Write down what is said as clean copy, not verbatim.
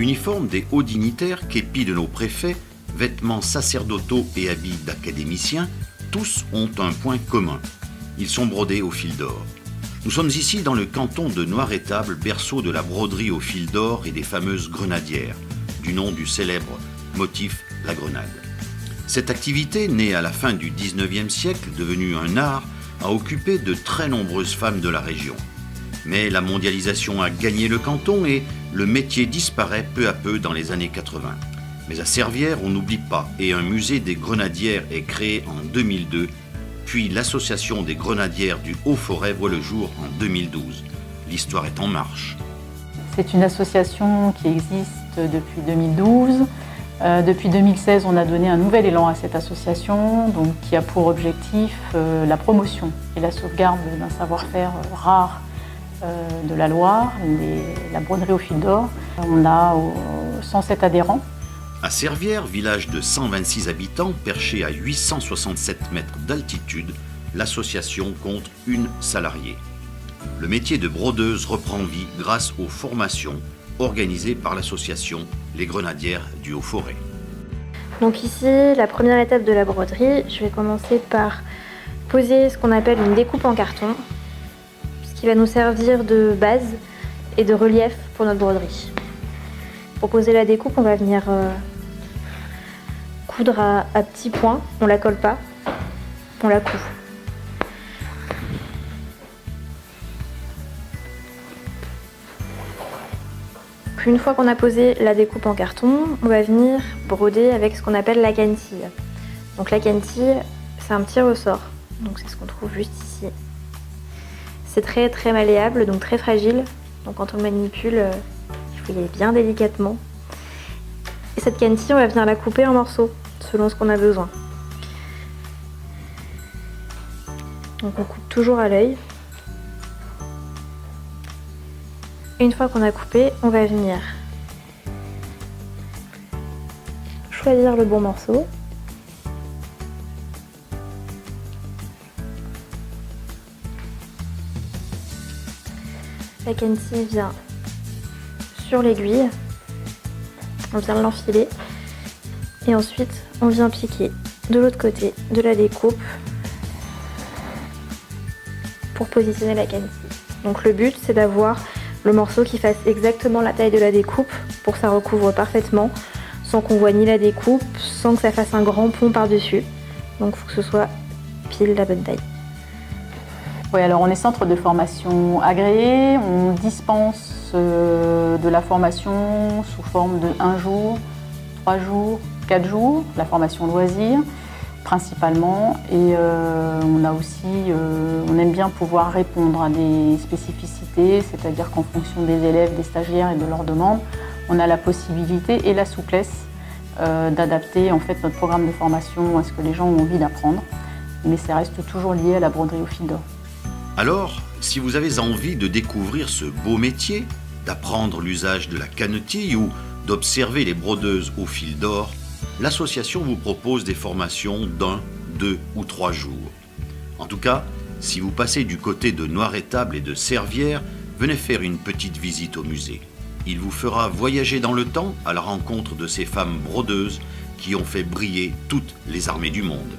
Uniformes des hauts dignitaires, képis de nos préfets, vêtements sacerdotaux et habits d'académiciens, tous ont un point commun. Ils sont brodés au fil d'or. Nous sommes ici dans le canton de Noirétable, berceau de la broderie au fil d'or et des fameuses grenadières, du nom du célèbre motif la grenade. Cette activité, née à la fin du XIXe siècle, devenue un art, a occupé de très nombreuses femmes de la région. Mais la mondialisation a gagné le canton et le métier disparaît peu à peu dans les années 80. Mais à Servières, on n'oublie pas et un musée des grenadières est créé en 2002, puis l'association des grenadières du Haut-Forêt voit le jour en 2012. L'histoire est en marche. C'est une association qui existe depuis 2012. Depuis 2016, on a donné un nouvel élan à cette association, donc, qui a pour objectif la promotion et la sauvegarde d'un savoir-faire rare de la Loire, la broderie au fil d'or. On a 107 adhérents. À Servières, village de 126 habitants, perché à 867 mètres d'altitude, l'association compte une salariée. Le métier de brodeuse reprend vie grâce aux formations organisées par l'association Les Grenadières du Haut-Forêt. Donc ici, la première étape de la broderie, je vais commencer par poser ce qu'on appelle une découpe en carton, ce qui va nous servir de base et de relief pour notre broderie. Pour poser la découpe, on va venir coudre à petits points, on la colle pas, on la coud. Une fois qu'on a posé la découpe en carton, on va venir broder avec ce qu'on appelle la cantille. Donc la cantille, c'est un petit ressort, donc c'est ce qu'on trouve juste ici. C'est très très malléable, donc très fragile, donc quand on le manipule, il faut y aller bien délicatement. Et cette cantille, on va venir la couper en morceaux, selon ce qu'on a besoin. Donc on coupe toujours à l'œil. Une fois qu'on a coupé, on va venir choisir le bon morceau. La cantille vient sur l'aiguille, on vient l'enfiler et ensuite on vient piquer de l'autre côté de la découpe pour positionner la cantille. Donc le but, c'est d'avoir le morceau qui fasse exactement la taille de la découpe pour que ça recouvre parfaitement sans qu'on voit ni la découpe, sans que ça fasse un grand pont par-dessus. Donc il faut que ce soit pile la bonne taille. Oui, alors on est centre de formation agréé, on dispense de la formation sous forme de 1 jour, 3 jours, 4 jours, la formation loisir principalement, et on aime bien pouvoir répondre à des spécificités, c'est-à-dire qu'en fonction des élèves, des stagiaires et de leurs demandes, on a la possibilité et la souplesse d'adapter en fait notre programme de formation à ce que les gens ont envie d'apprendre, mais ça reste toujours lié à la broderie au fil d'or. Alors, si vous avez envie de découvrir ce beau métier, d'apprendre l'usage de la canetille ou d'observer les brodeuses au fil d'or, l'association vous propose des formations d'1, 2 ou 3 jours. En tout cas, si vous passez du côté de Noirétable et de Servières, venez faire une petite visite au musée. Il vous fera voyager dans le temps à la rencontre de ces femmes brodeuses qui ont fait briller toutes les armées du monde.